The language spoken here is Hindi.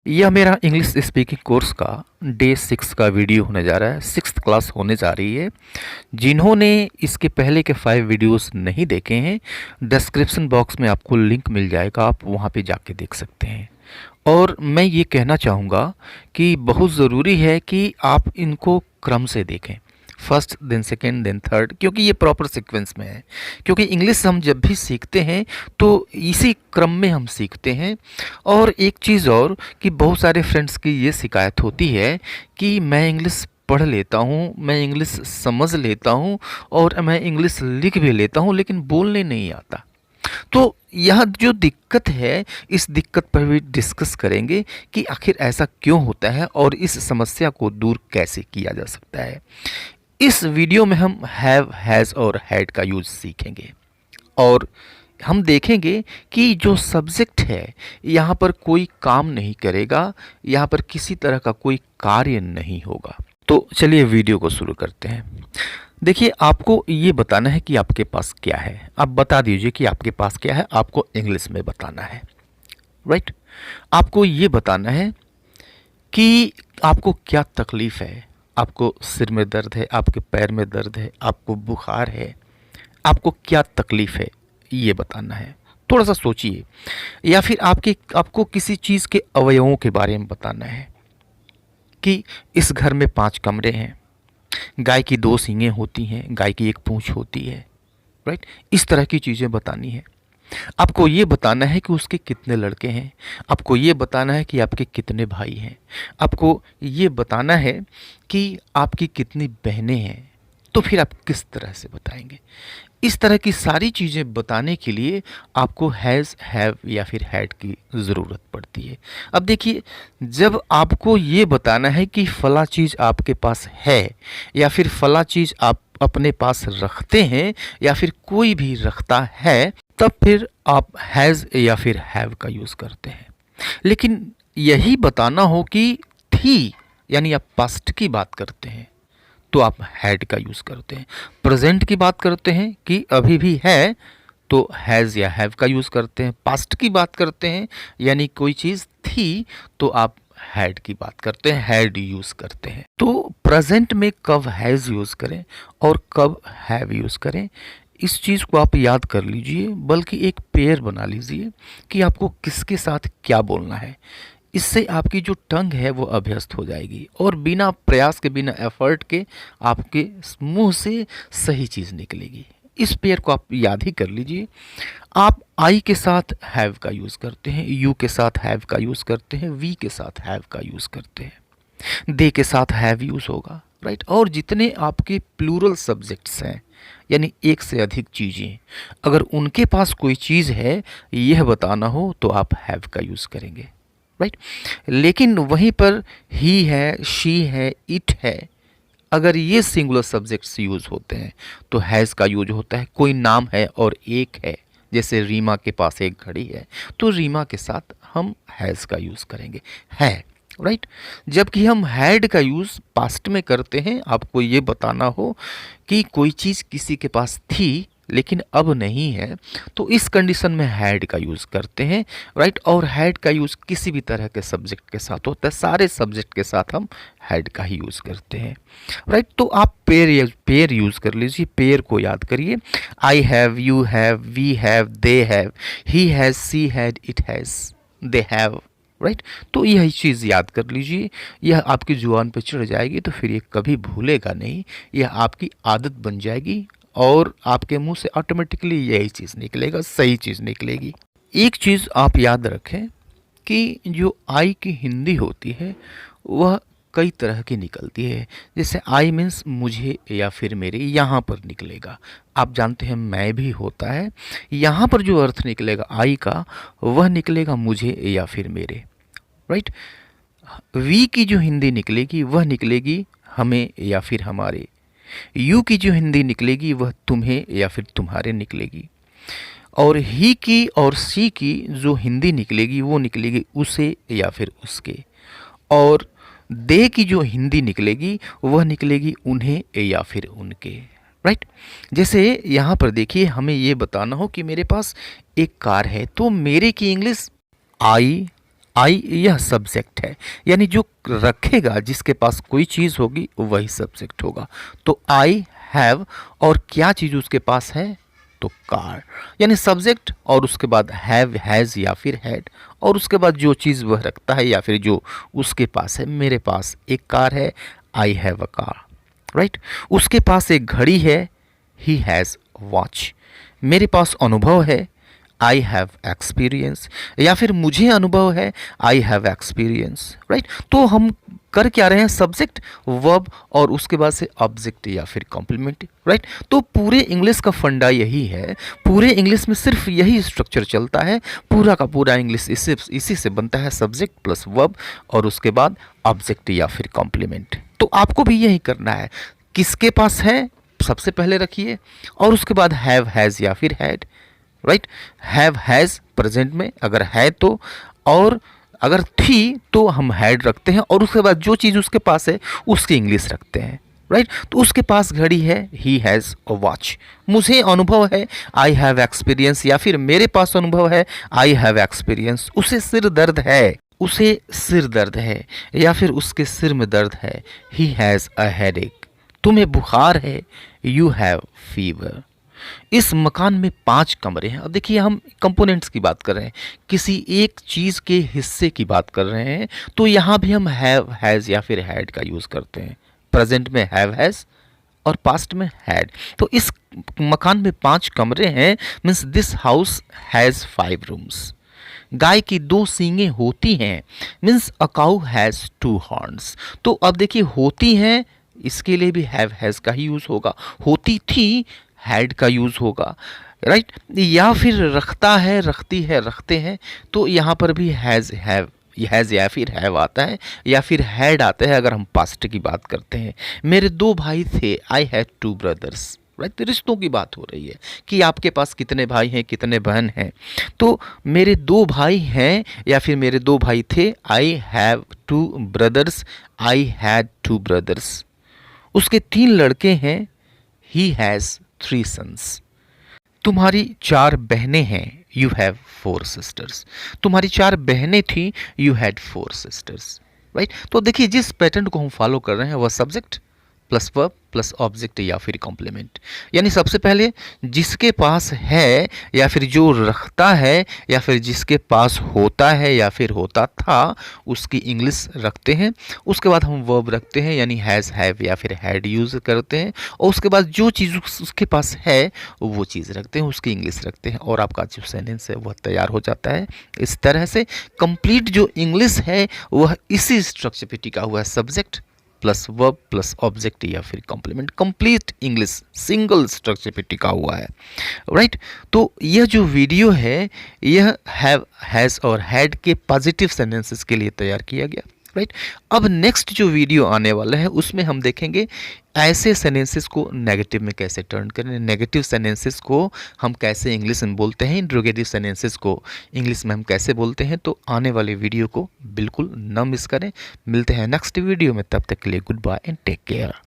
यह मेरा इंग्लिश स्पीकिंग कोर्स का डे 6 का वीडियो होने जा रहा है। 6th क्लास होने जा रही है। जिन्होंने इसके पहले के 5 वीडियोस नहीं देखे हैं, डिस्क्रिप्शन बॉक्स में आपको लिंक मिल जाएगा, आप वहां पे जाके देख सकते हैं। और मैं ये कहना चाहूँगा कि बहुत ज़रूरी है कि आप इनको क्रम से देखें, first then second then third, क्योंकि ये प्रॉपर सीक्वेंस में है। क्योंकि इंग्लिश हम जब भी सीखते हैं तो इसी क्रम में हम सीखते हैं। और एक चीज़ और कि बहुत सारे फ्रेंड्स की ये शिकायत होती है कि मैं इंग्लिश पढ़ लेता हूँ, मैं इंग्लिश समझ लेता हूँ और मैं इंग्लिश लिख भी लेता हूँ, लेकिन बोलने नहीं आता। तो यह जो दिक्कत है, इस दिक्कत पर भी डिस्कस करेंगे कि आखिर ऐसा क्यों होता है और इस समस्या को दूर कैसे किया जा सकता है। इस वीडियो में हम हैव, हैज़ और हैड का यूज़ सीखेंगे और हम देखेंगे कि जो सब्जेक्ट है यहाँ पर कोई काम नहीं करेगा, यहाँ पर किसी तरह का कोई कार्य नहीं होगा। तो चलिए वीडियो को शुरू करते हैं। देखिए, आपको ये बताना है कि आपके पास क्या है। आप बता दीजिए कि आपके पास क्या है, आपको इंग्लिश में बताना है, राइट। आपको ये बताना है कि आपको क्या तकलीफ़ है। आपको सिर में दर्द है, आपके पैर में दर्द है, आपको बुखार है, आपको क्या तकलीफ़ है, ये बताना है। थोड़ा सा सोचिए। या फिर आपको किसी चीज़ के अवयवों के बारे में बताना है कि इस घर में 5 कमरे हैं, गाय की 2 सींगें होती हैं, गाय की 1 पूँछ होती है, राइट। इस तरह की चीज़ें बतानी है। आपको ये बताना है कि उसके कितने लड़के हैं, आपको ये बताना है कि आपके कितने भाई हैं, आपको ये बताना है कि आपकी कितनी बहनें हैं। तो फिर आप किस तरह से बताएंगे? इस तरह की सारी चीज़ें बताने के लिए आपको हैज़, हैव या फिर हैड की ज़रूरत पड़ती है। अब देखिए, जब आपको ये बताना है कि फ़ला चीज़ आपके पास है या फिर फ़ला चीज़ आप अपने पास रखते हैं या फिर कोई भी रखता है, तब फिर आप हैज़ या फिर हैव का यूज़ करते हैं। लेकिन यही बताना हो कि थी, यानी आप पास्ट की बात करते हैं, तो आप हैड का यूज़ करते हैं। प्रेजेंट की बात करते हैं कि अभी भी है, तो हैज़ या हैव का यूज़ करते हैं। पास्ट की बात करते हैं यानी कोई चीज़ थी, तो आप हैड की बात करते हैं, हैड यूज़ करते हैं। तो प्रेजेंट में कब हैज़ यूज़ करें और कब हैव यूज़ करें, इस चीज़ को आप याद कर लीजिए, बल्कि एक पेयर बना लीजिए कि आपको किसके साथ क्या बोलना है। इससे आपकी जो टंग है वो अभ्यस्त हो जाएगी और बिना प्रयास के, बिना एफर्ट के आपके मुंह से सही चीज़ निकलेगी। इस पेयर को आप याद ही कर लीजिए। आप आई के साथ हैव का यूज़ करते हैं, यू के साथ हैव का यूज़ करते हैं, वी के साथ हैव का यूज़ करते हैं, दे के साथ हैव यूज़ होगा, राइट। और जितने आपके प्लूरल सब्जेक्ट्स हैं, यानी एक से अधिक चीज़ें, अगर उनके पास कोई चीज़ है यह बताना हो तो आप हैव का यूज़ करेंगे, राइट। लेकिन वहीं पर ही है, शी है, इट है, अगर ये सिंगुलर सब्जेक्ट्स यूज़ होते हैं तो हैज़ का यूज होता है। कोई नाम है और एक है, जैसे रीमा के पास एक घड़ी है, तो रीमा के साथ हम हैज़ का यूज़ करेंगे, है, राइट। जबकि हम हैड का यूज़ पास्ट में करते हैं। आपको ये बताना हो कि कोई चीज़ किसी के पास थी लेकिन अब नहीं है, तो इस कंडीशन में हैड का यूज़ करते हैं, राइट। और हैड का यूज़ किसी भी तरह के सब्जेक्ट के साथ होता है, सारे सब्जेक्ट के साथ हम हैड का ही यूज़ करते हैं, राइट। तो आप पेयर यूज़ कर लीजिए, पेयर को याद करिए। I have, you have, we have, they have, he has, she had, it has, they have, right. तो यही चीज़ याद कर लीजिए, यह आपकी जुबान पर चढ़ जाएगी तो फिर ये कभी भूलेगा नहीं, यह आपकी आदत बन जाएगी और आपके मुंह से ऑटोमेटिकली यही चीज़ निकलेगा, सही चीज़ निकलेगी। एक चीज़ आप याद रखें कि जो आई की हिंदी होती है वह कई तरह की निकलती है। जैसे आई मीन्स मुझे या फिर मेरे, यहाँ पर निकलेगा। आप जानते हैं मैं भी होता है, यहाँ पर जो अर्थ निकलेगा आई का वह निकलेगा मुझे या फिर मेरे, राइट। वी की जो हिंदी निकलेगी वह निकलेगी हमें या फिर हमारे। यू की जो हिंदी निकलेगी वह तुम्हें या फिर तुम्हारे निकलेगी। और ही की और सी की जो हिंदी निकलेगी वो निकलेगी उसे या फिर उसके। और दे की जो हिंदी निकलेगी वह निकलेगी उन्हें या फिर उनके, राइट। जैसे यहाँ पर देखिए, हमें ये बताना हो कि मेरे पास एक कार है, तो मेरे की इंग्लिश आई, आई यह सब्जेक्ट है, यानी जो रखेगा, जिसके पास कोई चीज़ होगी वही सब्जेक्ट होगा। तो आई हैव, और क्या चीज़ उसके पास है, तो कार, यानी सब्जेक्ट और उसके बाद हैव, हैज़ या फिर हैड, और उसके बाद जो चीज़ वह रखता है या फिर जो उसके पास है। मेरे पास एक कार है, I have a car, right. उसके पास एक घड़ी है, ही हैज़ वॉच। मेरे पास अनुभव है, आई हैव एक्सपीरियंस, या फिर मुझे अनुभव है, आई हैव एक्सपीरियंस, राइट। तो हम कर क्या रहे हैं, सब्जेक्ट, वर्ब और उसके बाद से ऑब्जेक्ट या फिर कॉम्प्लीमेंट, राइट। तो पूरे इंग्लिश का फंडा यही है, पूरे इंग्लिश में सिर्फ यही स्ट्रक्चर चलता है, पूरा का पूरा इंग्लिश इसी से बनता है, सब्जेक्ट प्लस वर्ब और उसके बाद ऑब्जेक्ट या फिर कॉम्प्लीमेंट। तो आपको भी यही करना है, किसके पास है सबसे पहले रखिए, और उसके बाद हैव, हैज़ या फिर had, right. Have, has present में अगर है तो, और अगर थी तो हम हैड रखते हैं, और उसके बाद जो चीज़ उसके पास है उसकी इंग्लिश रखते हैं, राइट। तो उसके पास घड़ी है, ही हैज़ अ वॉच। मुझे अनुभव है, आई हैव एक्सपीरियंस, या फिर मेरे पास अनुभव है, आई हैव एक्सपीरियंस। उसे सिर दर्द है, उसे सिर दर्द है, या फिर उसके सिर में दर्द है, ही हैज़ अ हेडेक। तुम्हें बुखार है, यू हैव फीवर। इस मकान में 5 कमरे हैं। अब देखिए, हम कंपोनेंट्स की बात कर रहे हैं, किसी एक चीज़ के हिस्से की बात कर रहे हैं, तो यहाँ भी हम हैव, हैज़ या फिर हैड का यूज़ करते हैं। प्रेजेंट में हैव, हैज़ और पास्ट में हैड। तो इस मकान में 5 कमरे हैं, means this house has 5 rooms. गाय की 2 सींगें होती हैं, means a cow has 2 horns. तो अब देखिए, होती हैं, इसके लिए भी हैव, हैज़ का ही यूज़ होगा। होती थी, हैड का यूज़ होगा, राइट। या फिर रखता है, रखती है, रखते हैं, तो यहाँ पर भी हैज़, हैव, हैज़ या फिर हैव आता है, या फिर हैड आता है अगर हम पास्ट की बात करते हैं। मेरे 2 भाई थे, आई हैड 2 ब्रदर्स, राइट। रिश्तों की बात हो रही है कि आपके पास कितने भाई हैं, कितने बहन हैं। तो मेरे 2 भाई हैं या फिर मेरे 2 भाई थे, I have 2 brothers, I had 2 brothers. उसके 3 लड़के हैं, ही हैज़ 3 सन्स। तुम्हारी 4 बहनें हैं, यू हैव 4 सिस्टर्स। तुम्हारी 4 बहनें थी, यू हैड 4 सिस्टर्स, राइट। तो देखिए, जिस पैटर्न को हम फॉलो कर रहे हैं वह subject plus verb plus object या फिर कॉम्प्लीमेंट, यानी सबसे पहले जिसके पास है या फिर जो रखता है या फिर जिसके पास होता है या फिर होता था उसकी इंग्लिश रखते हैं। उसके बाद हम वर्ब रखते हैं, यानी हैज़, हैव या फिर हैड यूज़ करते हैं, और उसके बाद जो चीज़ उसके पास है वो चीज़ रखते हैं, उसकी इंग्लिश रखते हैं, और आपका जो सेंटेंस है वह तैयार हो जाता है। इस तरह से कंप्लीट जो इंग्लिश है वह इसी स्ट्रक्चर पे टिका हुआ है, subject plus verb plus object या फिर complement. Complete English single structure पे टिका हुआ है, राइट। तो यह जो वीडियो है यह हैव, हैज़ और हैड के पॉजिटिव सेंटेंसेस के लिए तैयार किया गया, राइट। अब नेक्स्ट जो वीडियो आने वाला है उसमें हम देखेंगे ऐसे सेंटेंसेस को नेगेटिव में कैसे टर्न करें, नेगेटिव सेंटेंसेस को हम कैसे इंग्लिश में बोलते हैं, इंट्रोगेटिव सेंटेंसेस को इंग्लिश में हम कैसे बोलते हैं। तो आने वाले वीडियो को बिल्कुल न मिस करें। मिलते हैं नेक्स्ट वीडियो में, तब तक के लिए good bye and take care.